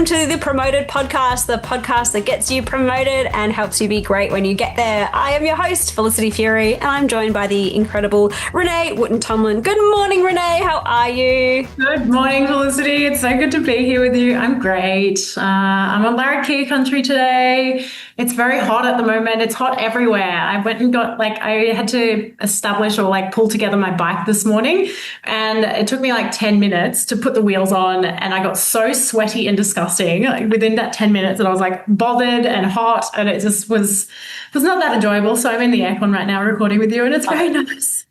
welcome to the Promoted Podcast, the podcast that gets you promoted and helps you be great when you get there. I am your host, Felicity Fury, and I'm joined by the incredible Renee Wooten-Tomlin. Good morning, Renee. How are you? Good morning, Felicity. It's so good to be here with you. I'm great. I'm on Larrakia country today. It's very hot at the moment. It's hot everywhere. I went and I had to establish or pull together my bike this morning, and it took me 10 minutes to put the wheels on, and I got so sweaty and disgusting within that 10 minutes, and I was bothered and hot, and it just was not that enjoyable. So I'm in the aircon right now recording with you, and it's very nice.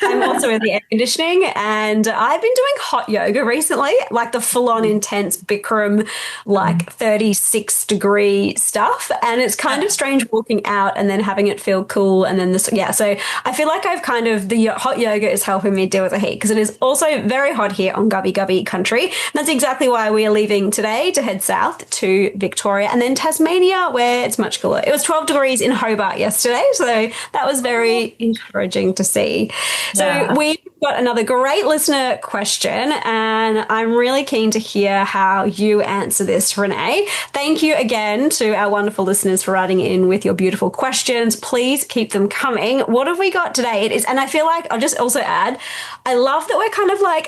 I'm also in the air conditioning, and I've been doing hot yoga recently, the full-on intense Bikram, 36 degree stuff. And it's kind of strange walking out and then having it feel cool. And then so I feel like the hot yoga is helping me deal with the heat, because it is also very hot here on Gubbi Gubbi country. And that's exactly why we are leaving today to head south to Victoria and then Tasmania, where it's much cooler. It was 12 degrees in Hobart yesterday, so that was very encouraging to see. So we've got another great listener question, and I'm really keen to hear how you answer this, Renee. Thank you again to our wonderful listeners for writing in with your beautiful questions. Please keep them coming. What have we got today? And I feel I'll just also add, I love that we're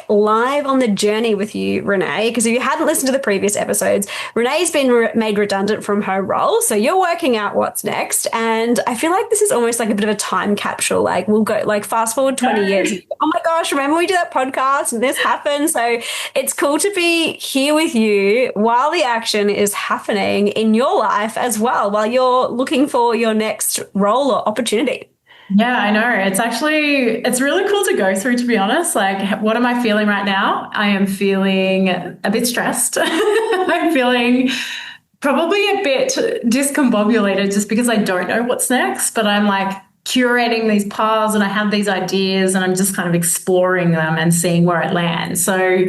live on the journey with you, Renee, because if you hadn't listened to the previous episodes, Renee's been made redundant from her role. So you're working out what's next. And I feel this is almost a bit of a time capsule. We'll go fast forward 20 years. Oh my gosh, remember we did that podcast and this happened? So it's cool to be here with you while the action is happening in your life as well, while you're looking for your next role or opportunity. Yeah, I know. It's really cool to go through, to be honest. What am I feeling right now? I am feeling a bit stressed. I'm feeling probably a bit discombobulated just because I don't know what's next, but I'm curating these paths and I have these ideas and I'm just kind of exploring them and seeing where it lands. So,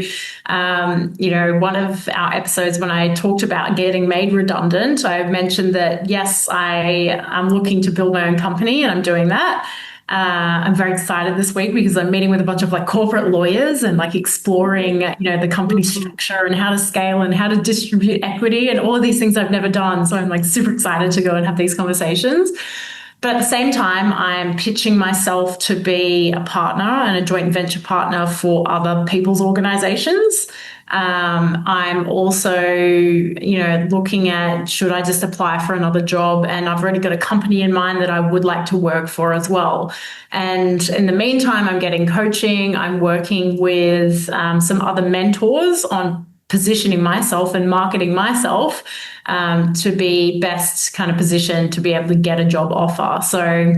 one of our episodes when I talked about getting made redundant, I mentioned that, yes, I am looking to build my own company and I'm doing that. I'm very excited this week because I'm meeting with a bunch of corporate lawyers and exploring, the company structure and how to scale and how to distribute equity and all of these things I've never done. So I'm super excited to go and have these conversations. But at the same time, I'm pitching myself to be a partner and a joint venture partner for other people's organizations. I'm also, looking at, should I just apply for another job? And I've already got a company in mind that I would like to work for as well. And in the meantime, I'm getting coaching. I'm working with some other mentors on positioning myself and marketing myself to be best kind of positioned to be able to get a job offer. So,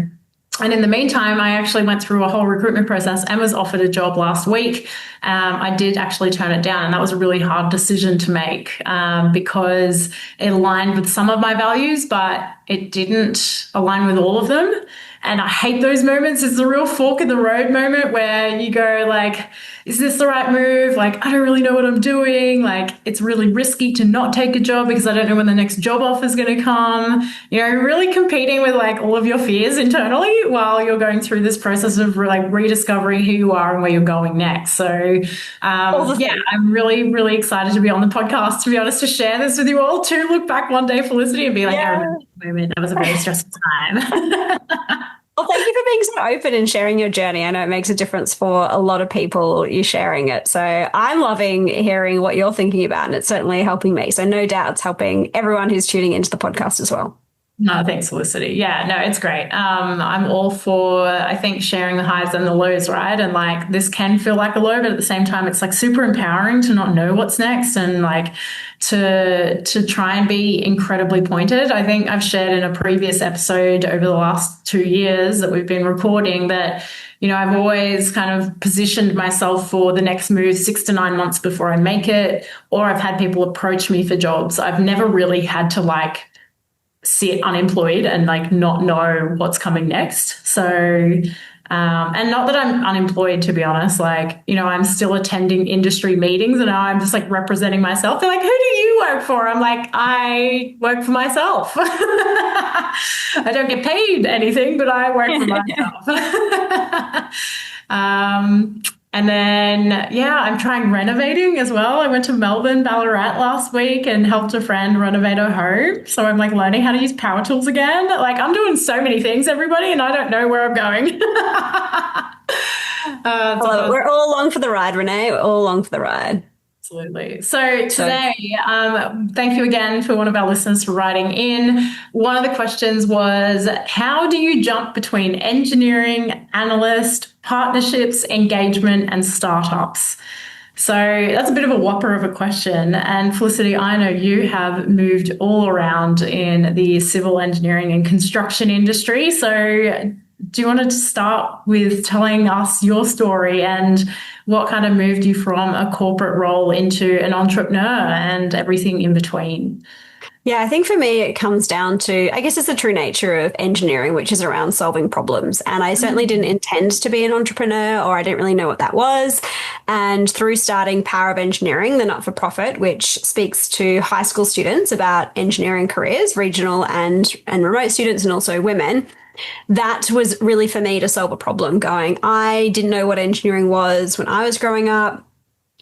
and in the meantime, I actually went through a whole recruitment process and was offered a job last week. I did actually turn it down, and that was a really hard decision to make because it aligned with some of my values, but it didn't align with all of them. And I hate those moments. It's the real fork in the road moment where you go is this the right move? I don't really know what I'm doing. It's really risky to not take a job because I don't know when the next job offer is going to come. You're really competing with all of your fears internally while you're going through this process of rediscovering who you are and where you're going next. So I'm really, really excited to be on the podcast, to be honest, to share this with you all, to look back one day, Felicity, and be I remember that moment. That was a very stressful time. Well, thank you for being so open and sharing your journey. I know it makes a difference for a lot of people, you sharing it. So I'm loving hearing what you're thinking about, and it's certainly helping me. So no doubt it's helping everyone who's tuning into the podcast as well. No, thanks, Felicity. Yeah, no, it's great. I'm all for, I think, sharing the highs and the lows, right? And this can feel like a low, but at the same time, it's super empowering to not know what's next and to try and be incredibly pointed. I think I've shared in a previous episode over the last 2 years that we've been recording that, I've always kind of positioned myself for the next move 6 to 9 months before I make it, or I've had people approach me for jobs. I've never really had to sit unemployed and not know what's coming next. So and not that I'm unemployed, to be honest, I'm still attending industry meetings and I'm just representing myself. They're who do you work for? I'm I work for myself. I don't get paid anything, but I work for myself. And then, yeah, I'm trying renovating as well. I went to Melbourne, Ballarat last week and helped a friend renovate her home. So I'm like learning how to use power tools again. Like I'm doing so many things, everybody, and I don't know where I'm going. We're all along for the ride, Renee. We're all along for the ride. Absolutely. So So today, thank you again for one of our listeners for writing in. One of the questions was, how do you jump between engineering, analyst, partnerships, engagement, and startups? So that's a bit of a whopper of a question. And Felicity, I know you have moved all around in the civil engineering and construction industry. So do you want to start with telling us your story and what kind of moved you from a corporate role into an entrepreneur and everything in between? yeah, I think for me, it comes down to, I guess it's the true nature of engineering, which is around solving problems. And I certainly didn't intend to be an entrepreneur, or I didn't really know what that was. And through starting Power of Engineering, the not for profit, which speaks to high school students about engineering careers, regional and remote students, and also women, that was really for me to solve a problem going. I didn't know what engineering was when I was growing up.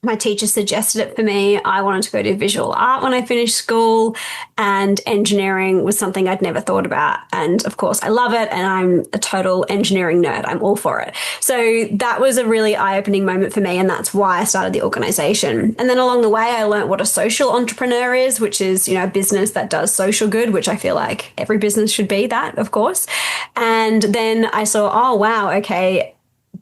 My teacher suggested it for me. I wanted to go to visual art when I finished school, and engineering was something I'd never thought about. And of course, I love it, and I'm a total engineering nerd. I'm all for it. So that was a really eye-opening moment for me, and that's why I started the organization. And then along the way, I learned what a social entrepreneur is, which is, a business that does social good, which I feel like every business should be that, of course. And then I saw, oh, wow, okay,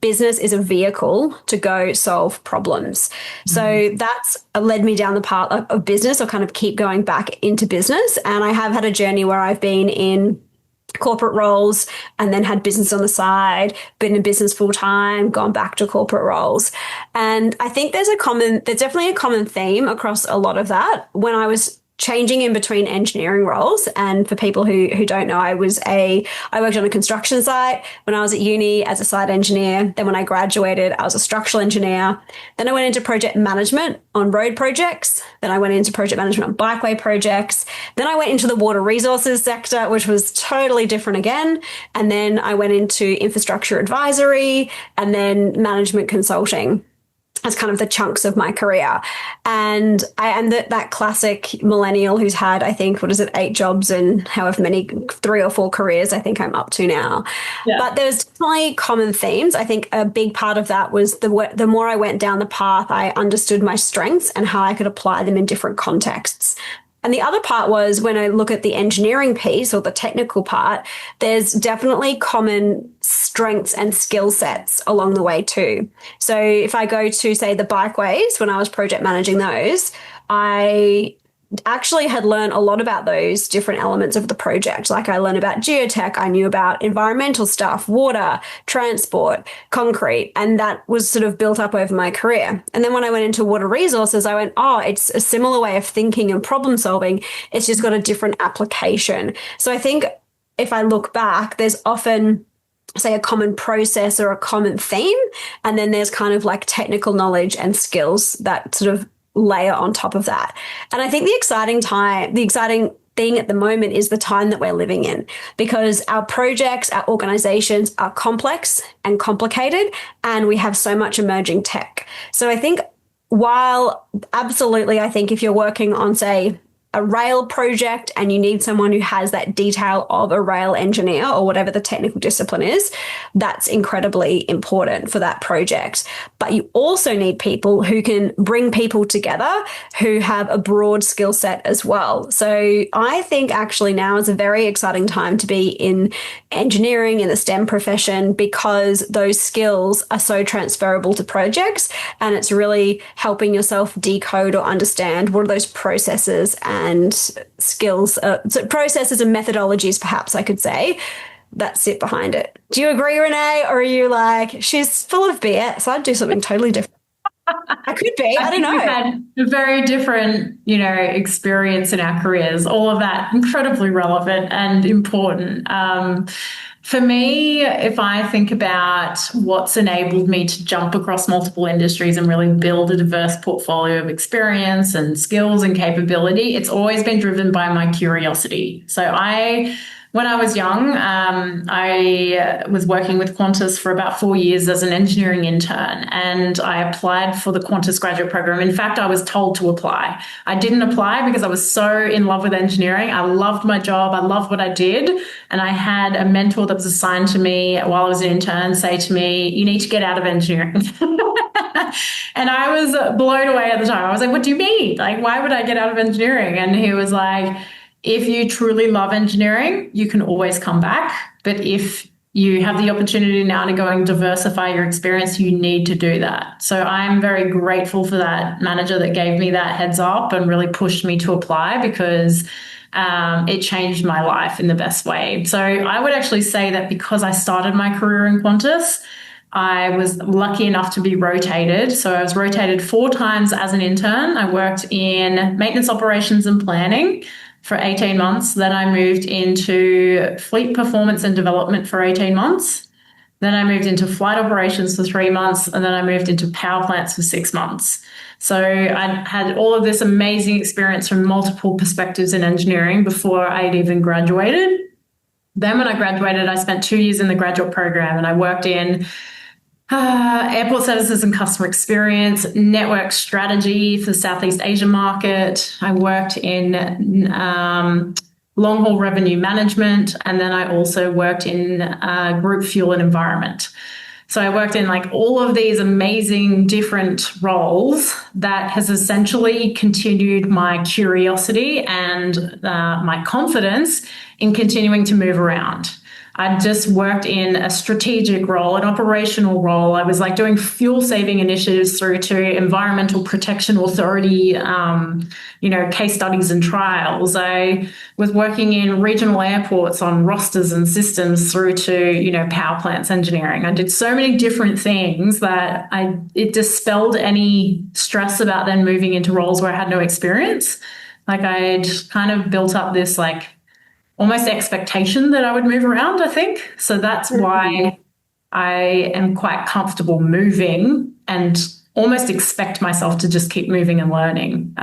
business is a vehicle to go solve problems. So that's led me down the path of business, or kind of keep going back into business. And I have had a journey where I've been in corporate roles and then had business on the side, been in business full time, gone back to corporate roles. And I think there's definitely a common theme across a lot of that. When I was changing in between engineering roles. And for people who don't know, I worked on a construction site when I was at uni as a site engineer. Then when I graduated, I was a structural engineer. Then I went into project management on road projects. Then I went into project management on bikeway projects. Then I went into the water resources sector, which was totally different again. And then I went into infrastructure advisory and then management consulting as kind of the chunks of my career. And I am that classic millennial who's had, I think, 8 jobs and however many, 3 or 4 careers I think I'm up to now. Yeah. But there's definitely common themes. I think a big part of that was the more I went down the path, I understood my strengths and how I could apply them in different contexts. And the other part was, when I look at the engineering piece or the technical part, there's definitely common strengths and skill sets along the way too. So if I go to, say, the bikeways, when I was project managing those, I actually had learned a lot about those different elements of the project. Like I learned about geotech, I knew about environmental stuff, water, transport, concrete, and that was sort of built up over my career. And then when I went into water resources, I went, oh, it's a similar way of thinking and problem solving. It's just got a different application. So I think if I look back, there's often, say, a common process or a common theme, and then there's kind of like technical knowledge and skills that sort of layer on top of that. And I think the exciting thing at the moment is the time that we're living in, because our projects, our organizations are complex and complicated, and we have so much emerging tech. So I think while absolutely, I think if you're working on, say, a rail project and you need someone who has that detail of a rail engineer or whatever the technical discipline is, that's incredibly important for that project. But you also need people who can bring people together who have a broad skill set as well. So I think actually now is a very exciting time to be in engineering, in the STEM profession, because those skills are so transferable to projects, and it's really helping yourself decode or understand what are those processes and skills, so processes and methodologies, perhaps I could say, that sit behind it. Do you agree, Renee? Or are you like, she's full of BS, I'd do something totally different? I could be. I don't know. We've had a very different, experience in our careers. All of that incredibly relevant and important. For me, if I think about what's enabled me to jump across multiple industries and really build a diverse portfolio of experience and skills and capability, it's always been driven by my curiosity. So I When I was young, I was working with Qantas for about 4 years as an engineering intern, and I applied for the Qantas graduate program. In fact, I was told to apply. I didn't apply because I was so in love with engineering. I loved my job. I loved what I did. And I had a mentor that was assigned to me while I was an intern say to me, you need to get out of engineering. And I was blown away at the time. I was like, what do you mean? Like, why would I get out of engineering? And he was like, if you truly love engineering, you can always come back. But if you have the opportunity now to go and diversify your experience, you need to do that. So I'm very grateful for that manager that gave me that heads up and really pushed me to apply, because it changed my life in the best way. So I would actually say that because I started my career in Qantas, I was lucky enough to be rotated. So I was rotated 4 times as an intern. I worked in maintenance operations and planning for 18 months. Then I moved into fleet performance and development for 18 months. Then I moved into flight operations for 3 months. And then I moved into power plants for 6 months. So I had all of this amazing experience from multiple perspectives in engineering before I'd even graduated. Then when I graduated, I spent 2 years in the graduate program, and I worked in airport services and customer experience, network strategy for the Southeast Asia market. I worked in long haul revenue management, and then I also worked in group fuel and environment. So I worked in like all of these amazing different roles that has essentially continued my curiosity and my confidence in continuing to move around. I just worked in a strategic role, an operational role. I was like doing fuel saving initiatives through to Environmental Protection Authority, case studies and trials. I was working in regional airports on rosters and systems through to, power plants engineering. I did so many different things that it dispelled any stress about then moving into roles where I had no experience. Like I'd kind of built up this like almost expectation that I would move around, I think. So that's why I am quite comfortable moving and almost expect myself to just keep moving and learning.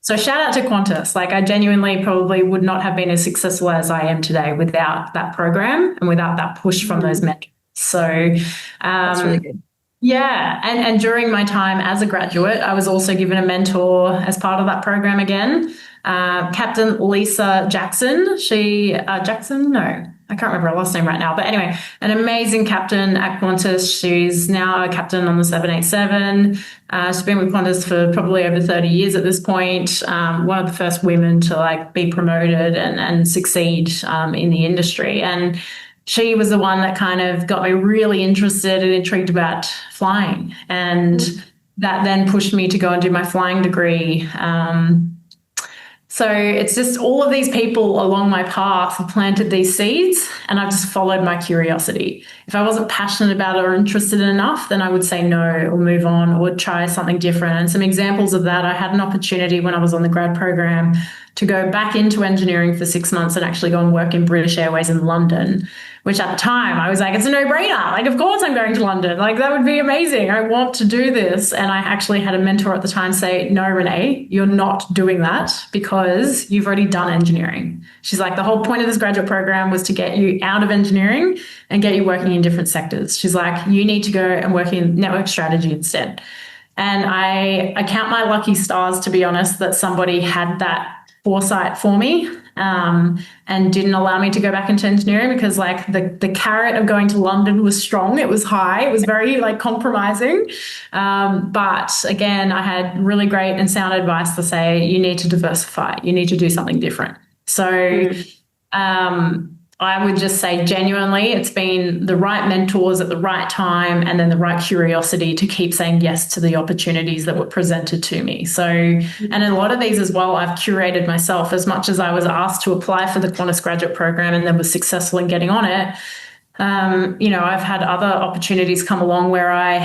So shout out to Qantas. Like I genuinely probably would not have been as successful as I am today without that program and without that push from those mentors. So that's really good. Yeah. And during my time as a graduate, I was also given a mentor as part of that program again. Captain Lisa Jackson. I can't remember her last name right now. But anyway, an amazing captain at Qantas. She's now a captain on the 787. She's been with Qantas for probably over 30 years at this point. One of the first women to like be promoted and succeed in the industry. And she was the one that kind of got me really interested and intrigued about flying. And that then pushed me to go and do my flying degree. So it's just all of these people along my path have planted these seeds, and I've just followed my curiosity. If I wasn't passionate about it or interested enough, then I would say no or move on or try something different. And some examples of that, I had an opportunity when I was on the grad program to go back into engineering for 6 months and actually go and work in British Airways in London, which at the time I was like, it's a no-brainer. Like, of course I'm going to London. Like, that would be amazing. I want to do this. And I actually had a mentor at the time say, no, Renee, you're not doing that because you've already done engineering. She's like, the whole point of this graduate program was to get you out of engineering and get you working in different sectors. She's like, you need to go and work in network strategy instead. And I count my lucky stars, to be honest, that somebody had that foresight for me and didn't allow me to go back into engineering, because like the carrot of going to London was strong. It was high. It was very like compromising. But again, I had really great and sound advice to say, you need to diversify. You need to do something different. So I would just say genuinely, it's been the right mentors at the right time and then the right curiosity to keep saying yes to the opportunities that were presented to me. So, and a lot of these as well, I've curated myself. As much as I was asked to apply for the Qantas graduate program and then was successful in getting on it, I've had other opportunities come along where I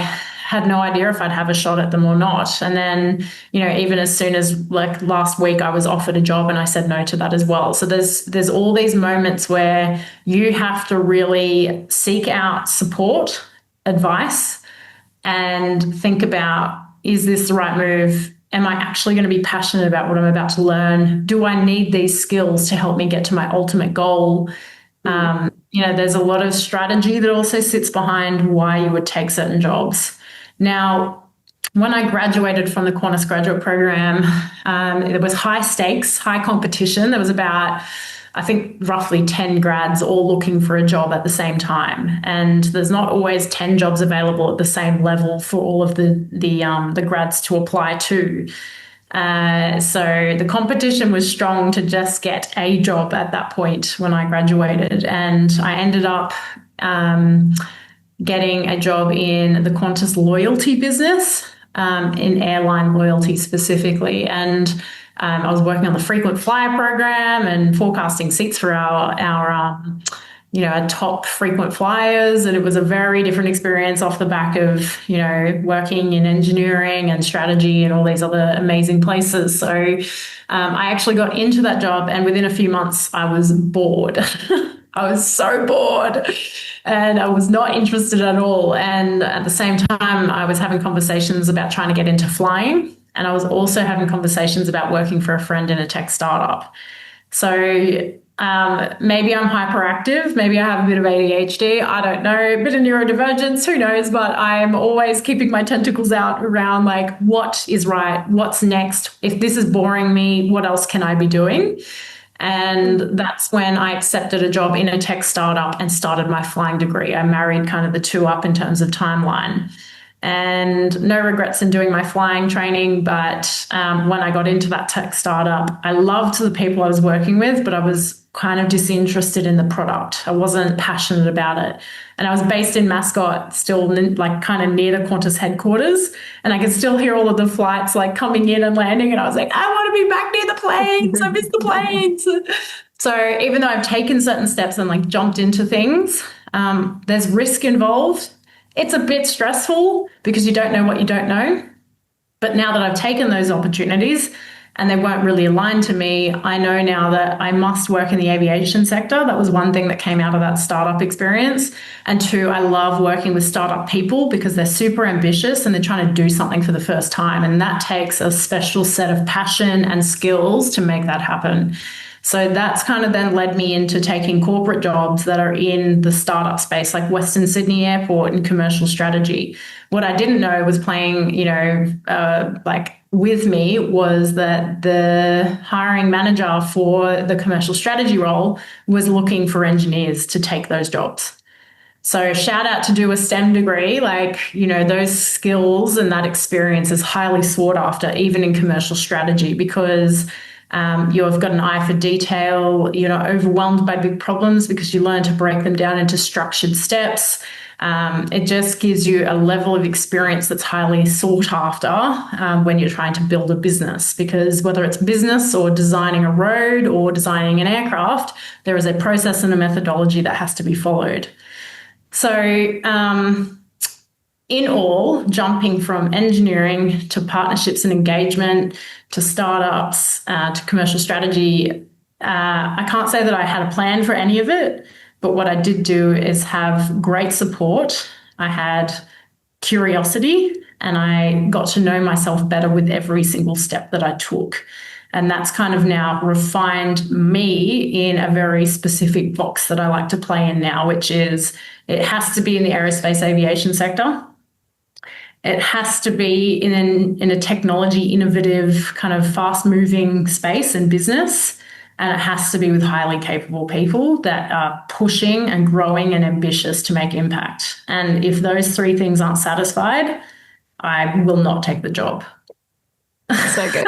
had no idea if I'd have a shot at them or not. And then, even as soon as like last week, I was offered a job and I said no to that as well. So there's all these moments where you have to really seek out support, advice, and think about, is this the right move? am I actually going to be passionate about what I'm about to learn? Do I need these skills to help me get to my ultimate goal? There's a lot of strategy that also sits behind why you would take certain jobs. Now, when I graduated from the Qantas graduate program, there was high stakes, high competition. There was about, I think, roughly 10 grads all looking for a job at the same time. And there's not always 10 jobs available at the same level for all of the grads to apply to. So the competition was strong to just get a job at that point when I graduated. And I ended up getting a job in the Qantas loyalty business, in airline loyalty specifically. And I was working on the frequent flyer program and forecasting seats for our top frequent flyers. And it was a very different experience off the back of, working in engineering and strategy and all these other amazing places. So I actually got into that job, and within a few months I was bored. I was so bored and I was not interested at all. And at the same time, I was having conversations about trying to get into flying. And I was also having conversations about working for a friend in a tech startup. So maybe I'm hyperactive. Maybe I have a bit of ADHD. I don't know, a bit of neurodivergence, who knows? But I'm always keeping my tentacles out around like, what is right? What's next? If this is boring me, what else can I be doing? And that's when I accepted a job in a tech startup and started my flying degree. I married kind of the two up in terms of timeline. And no regrets in doing my flying training. But when I got into that tech startup, I loved the people I was working with, but I was kind of disinterested in the product. I wasn't passionate about it. And I was based in Mascot, still like kind of near the Qantas headquarters. And I could still hear all of the flights like coming in and landing. And I was like, I want to be back near the planes. I miss the planes. So even though I've taken certain steps and like jumped into things, there's risk involved. It's a bit stressful because you don't know what you don't know. But now that I've taken those opportunities and they weren't really aligned to me, I know now that I must work in the aviation sector. That was one thing that came out of that startup experience. And two, I love working with startup people because they're super ambitious and they're trying to do something for the first time. And that takes a special set of passion and skills to make that happen. So that's kind of then led me into taking corporate jobs that are in the startup space, like Western Sydney Airport and commercial strategy. What I didn't know was playing, with me was that the hiring manager for the commercial strategy role was looking for engineers to take those jobs. So shout out to do a STEM degree, those skills and that experience is highly sought after, even in commercial strategy, because you've got an eye for detail. You're not overwhelmed by big problems because you learn to break them down into structured steps. It just gives you a level of experience that's highly sought after when you're trying to build a business, because whether it's business or designing a road or designing an aircraft, there is a process and a methodology that has to be followed. So in all, jumping from engineering to partnerships and engagement to startups to commercial strategy, I can't say that I had a plan for any of it, but what I did do is have great support. I had curiosity and I got to know myself better with every single step that I took. And that's kind of now refined me in a very specific box that I like to play in now, which is it has to be in the aerospace aviation sector. It has to be in a technology, innovative, kind of fast-moving space and business. And it has to be with highly capable people that are pushing and growing and ambitious to make impact. And if those three things aren't satisfied, I will not take the job. So good.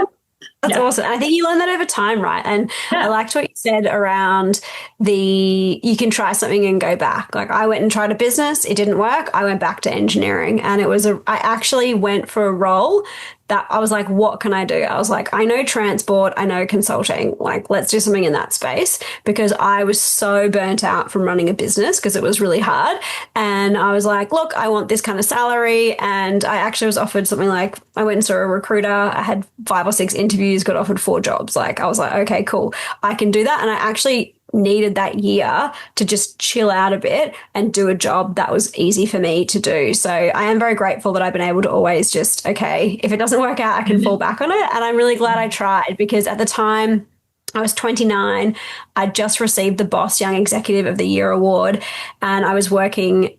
That's awesome. I think you learn that over time, right? And I liked what you said around you can try something and go back. Like I went and tried a business, it didn't work. I went back to engineering, and I actually went for a role that I was like, what can I do? I was like, I know transport, I know consulting, like let's do something in that space, because I was so burnt out from running a business because it was really hard. And I was like, look, I want this kind of salary. And I actually was offered something like, I went and saw a recruiter, I had 5 or 6 interviews, got offered 4 jobs. Like I was like, okay, cool, I can do that. And I actually needed that year to just chill out a bit and do a job that was easy for me to do. So I am very grateful that I've been able to always just, okay, if it doesn't work out, I can fall back on it. And I'm really glad I tried, because at the time, I was 29. I just received the Boss Young Executive of the Year award, and I was working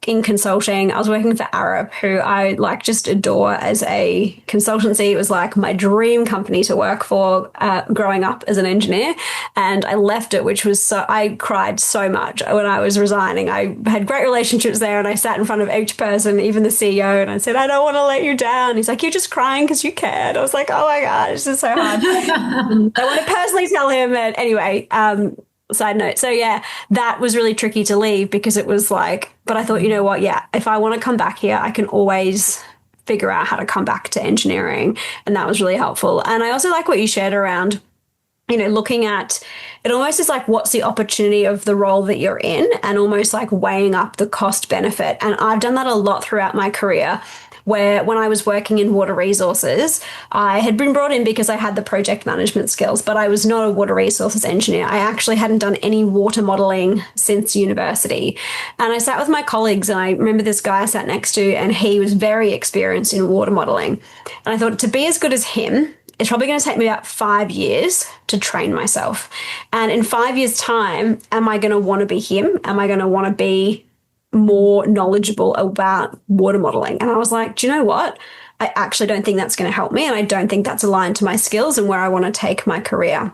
in consulting. I was working for Arup, who I just adore as a consultancy. It was like my dream company to work for growing up as an engineer, and I left it, which was I cried so much when I was resigning. I had great relationships there, and I sat in front of each person, even the CEO, and I said, I don't want to let you down. He's like, you're just crying because you cared. I was like, oh my God, this is so hard. I want to personally tell him. And anyway, side note. So yeah, that was really tricky to leave, because it was like, but I thought, you know what? Yeah, if I want to come back here, I can always figure out how to come back to engineering. And that was really helpful. And I also like what you shared around, looking at it almost is like, what's the opportunity of the role that you're in, and almost like weighing up the cost benefit. And I've done that a lot throughout my career, where when I was working in water resources, I had been brought in because I had the project management skills, but I was not a water resources engineer. I actually hadn't done any water modeling since university. And I sat with my colleagues, and I remember this guy I sat next to, and he was very experienced in water modeling. And I thought, to be as good as him, it's probably going to take me about 5 years to train myself. And in 5 years' time, am I going to want to be him? Am I going to want to be more knowledgeable about water modeling? And I was like, do you know what? I actually don't think that's going to help me. And I don't think that's aligned to my skills and where I want to take my career.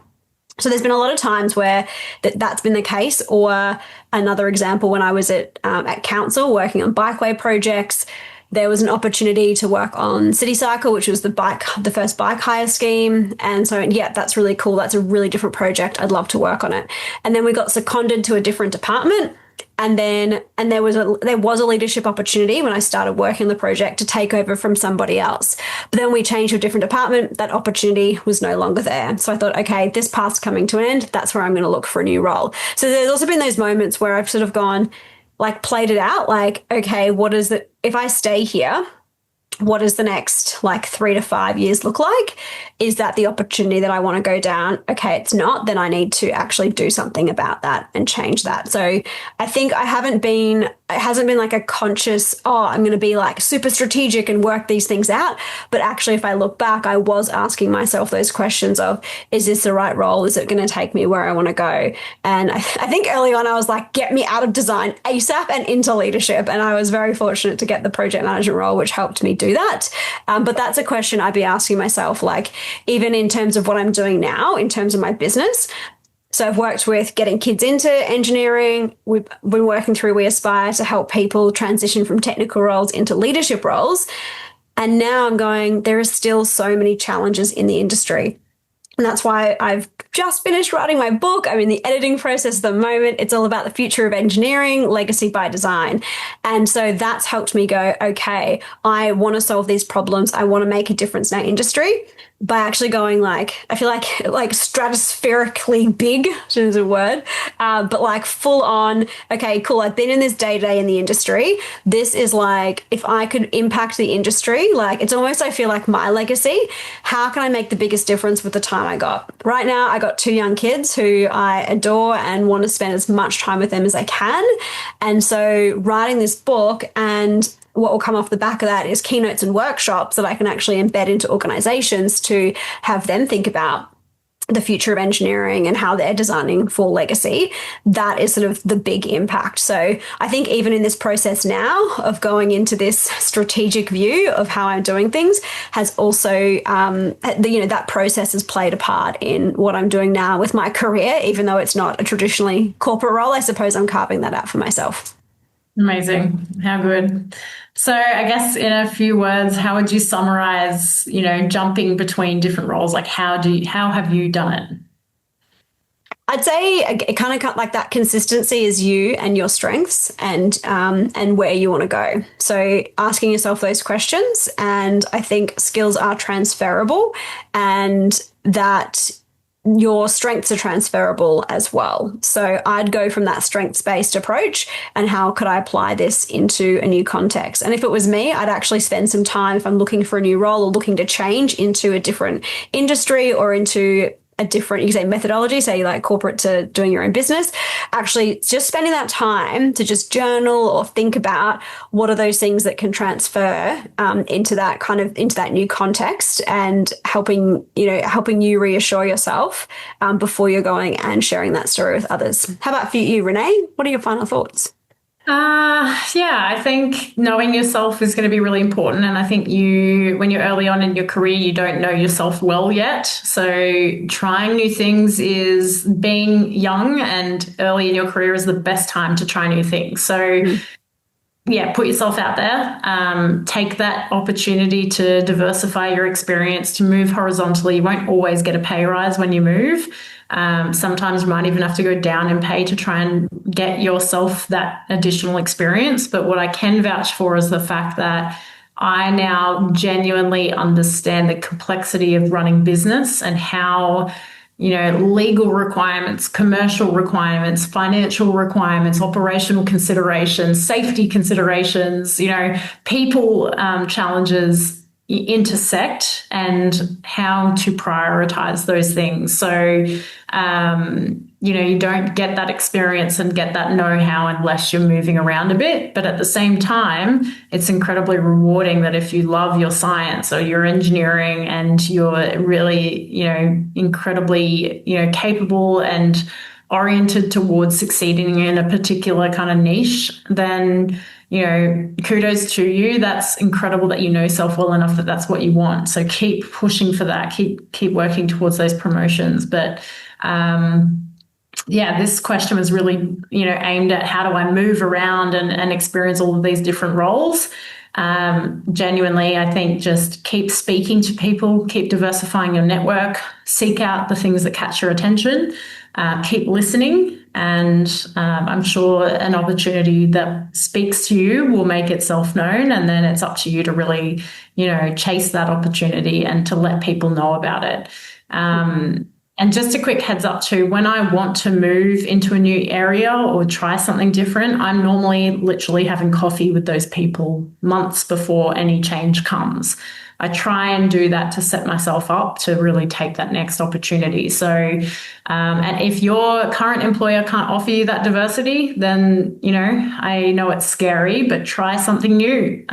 So there's been a lot of times where that's been the case. Or another example, when I was at council working on bikeway projects, there was an opportunity to work on City Cycle, which was the first bike hire scheme. And so, yeah, that's really cool. That's a really different project. I'd love to work on it. And then we got seconded to a different department. And there was a leadership opportunity when I started working on the project to take over from somebody else. But then we changed to a different department. That opportunity was no longer there. So I thought, okay, this path's coming to an end. That's where I'm going to look for a new role. So there's also been those moments where I've sort of gone, played it out, okay, what is it? If I stay here, what does the next 3 to 5 years look like? Is that the opportunity that I want to go down? Okay, it's not, then I need to actually do something about that and change that. So I think it hasn't been like a conscious, I'm going to be super strategic and work these things out. But actually, if I look back, I was asking myself those questions of, is this the right role? Is it going to take me where I want to go? And I think early on I was like, get me out of design ASAP and into leadership. And I was very fortunate to get the project management role, which helped me do that. But that's a question I'd be asking myself, even in terms of what I'm doing now, in terms of my business. So I've worked with getting kids into engineering. We've been working through We Aspire to help people transition from technical roles into leadership roles. And now I'm going, there are still so many challenges in the industry. And that's why I've just finished writing my book. I'm in the editing process at the moment. It's all about the future of engineering, legacy by design. And so that's helped me go, okay, I want to solve these problems. I want to make a difference in our industry by actually going I feel like stratospherically big, which is a word, but full on, okay, cool. I've been in this day-to-day in the industry. This is if I could impact the industry, it's almost, I feel like my legacy. How can I make the biggest difference with the time I got? Right now, I got 2 young kids who I adore and want to spend as much time with them as I can. And so writing this book, and what will come off the back of that is keynotes and workshops that I can actually embed into organizations to have them think about the future of engineering and how they're designing for legacy. That is sort of the big impact. So I think even in this process now of going into this strategic view of how I'm doing things has also, that process has played a part in what I'm doing now with my career, even though it's not a traditionally corporate role. I suppose I'm carving that out for myself. Amazing. How good. So I guess in a few words, how would you summarize, jumping between different roles? How have you done it? I'd say it kind of that consistency is you and your strengths and where you want to go. So asking yourself those questions, and I think skills are transferable, and that your strengths are transferable as well. So I'd go from that strengths-based approach and how could I apply this into a new context? And if it was me, I'd actually spend some time, if I'm looking for a new role or looking to change into a different industry or into a different, you can say methodology, say like corporate to doing your own business, actually just spending that time to just journal or think about what are those things that can transfer into that new context, and helping you reassure yourself before you're going and sharing that story with others. How about for you, Renee? What are your final thoughts? Yeah, I think knowing yourself is going to be really important. And I think when you're early on in your career, you don't know yourself well yet. So trying new things is being young and early in your career is the best time to try new things. So yeah, put yourself out there. Take that opportunity to diversify your experience, to move horizontally. You won't always get a pay rise when you move. Sometimes you might even have to go down in pay to try and get yourself that additional experience. But what I can vouch for is the fact that I now genuinely understand the complexity of running business and how, legal requirements, commercial requirements, financial requirements, operational considerations, safety considerations, people challenges intersect, and how to prioritize those things. So, you don't get that experience and get that know-how unless you're moving around a bit. But at the same time, it's incredibly rewarding that if you love your science or your engineering and you're really, incredibly, capable and oriented towards succeeding in a particular kind of niche, then kudos to you. That's incredible that you know yourself well enough that that's what you want. So keep pushing for that. Keep working towards those promotions. But this question was really, aimed at how do I move around and experience all of these different roles. Genuinely, I think just keep speaking to people, keep diversifying your network, seek out the things that catch your attention, keep listening. And I'm sure an opportunity that speaks to you will make itself known. And then it's up to you to really, chase that opportunity and to let people know about it. And just a quick heads up too, when I want to move into a new area or try something different, I'm normally literally having coffee with those people months before any change comes. I try and do that to set myself up to really take that next opportunity. So, and if your current employer can't offer you that diversity, then, I know it's scary, but try something new.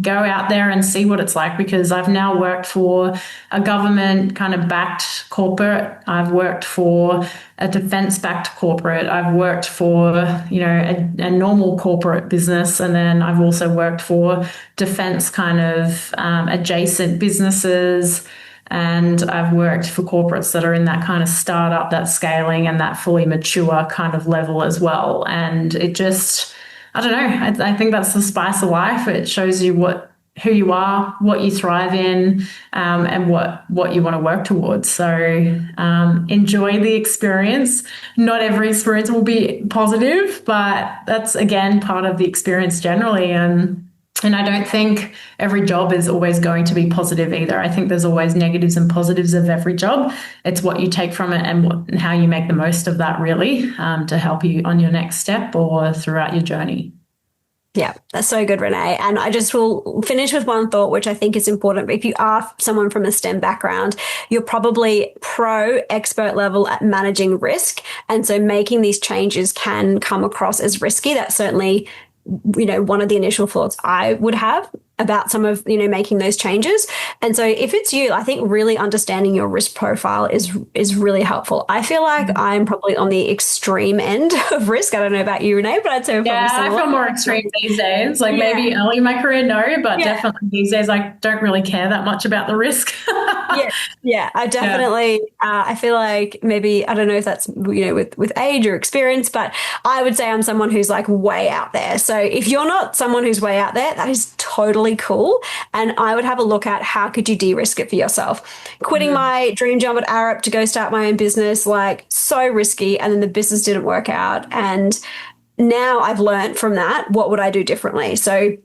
Go out there and see what it's like, because I've now worked for a government kind of backed corporate. I've worked for a defense backed corporate. I've worked for, a normal corporate business. And then I've also worked for defense kind of adjacent businesses. And I've worked for corporates that are in that kind of startup, that scaling and that fully mature kind of level as well. And it just, I don't know. I think that's the spice of life. It shows you who you are, what you thrive in, and what you want to work towards. So enjoy the experience. Not every experience will be positive, but that's, again, part of the experience generally. And I don't think every job is always going to be positive either. I think there's always negatives and positives of every job. It's what you take from it and how you make the most of that, really, to help you on your next step or throughout your journey. Yeah, that's so good, Renee. And I just will finish with one thought, which I think is important. But if you are someone from a STEM background, you're probably pro expert level at managing risk. And so making these changes can come across as risky. That's certainly, one of the initial thoughts I would have about some of, making those changes. And so if it's you, I think really understanding your risk profile is really helpful. I feel like I'm probably on the extreme end of risk. I don't know about you, Renee, but I'd say I feel more extreme these days. Like maybe early in my career, no, but definitely these days I don't really care that much about the risk. I definitely, I feel like maybe, I don't know if that's, with age or experience, but I would say I'm someone who's like way out there. So if you're not someone who's way out there, that is totally cool. And I would have a look at how could you de-risk it for yourself. Quitting my dream job at Arup to go start my own business, like so risky. And then the business didn't work out. And now I've learned from that, what would I do differently? So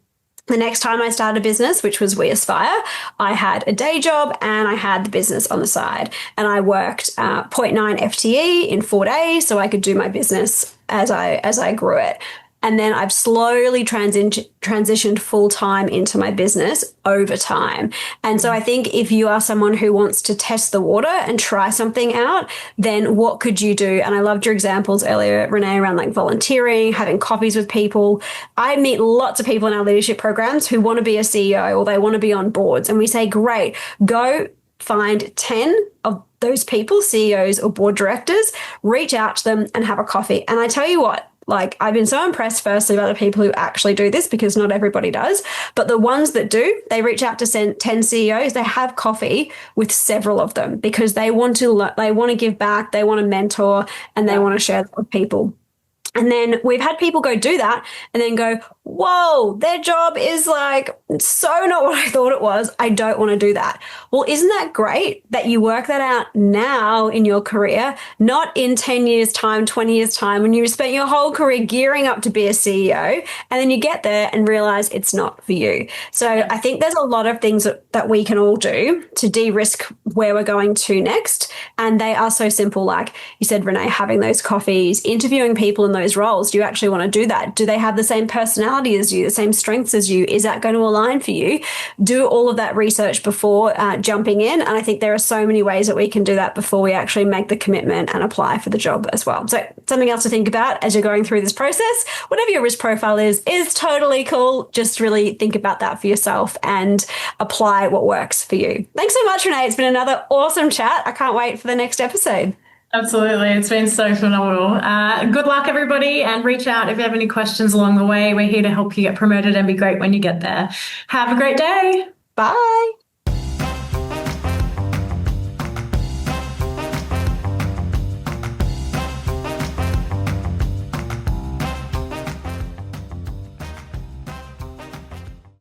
the next time I started a business, which was We Aspire, I had a day job and I had the business on the side. And I worked 0.9 FTE in 4 days so I could do my business as I grew it. And then I've slowly transitioned full time into my business over time. And so I think if you are someone who wants to test the water and try something out, then what could you do? And I loved your examples earlier, Renee, around like volunteering, having coffees with people. I meet lots of people in our leadership programs who want to be a CEO or they want to be on boards. And we say, great, go find 10 of those people, CEOs or board directors, reach out to them and have a coffee. And I tell you what, like, I've been so impressed, firstly, by the people who actually do this, because not everybody does. But the ones that do, they reach out to 10 CEOs, they have coffee with several of them because they want to give back, they want to mentor, and they want to share that with people. And then we've had people go do that and then go, whoa, their job is like so not what I thought it was. I don't want to do that. Well, isn't that great that you work that out now in your career, not in 10 years time, 20 years time, when you spent your whole career gearing up to be a CEO and then you get there and realize it's not for you. So I think there's a lot of things that we can all do to de-risk where we're going to next. And they are so simple. Like you said, Renee, having those coffees, interviewing people in those roles. Do you actually want to do that? Do they have the same personality as you, the same strengths as you? Is that going to align for you? Do all of that research before jumping in. And I think there are so many ways that we can do that before we actually make the commitment and apply for the job as well. So something else to think about as you're going through this process, whatever your risk profile is totally cool. Just really think about that for yourself and apply what works for you. Thanks so much, Renee. It's been another awesome chat. I can't wait for the next episode. Absolutely. It's been so phenomenal. Good luck, everybody, and reach out if you have any questions along the way. We're here to help you get promoted and be great when you get there. Have a great day. Bye.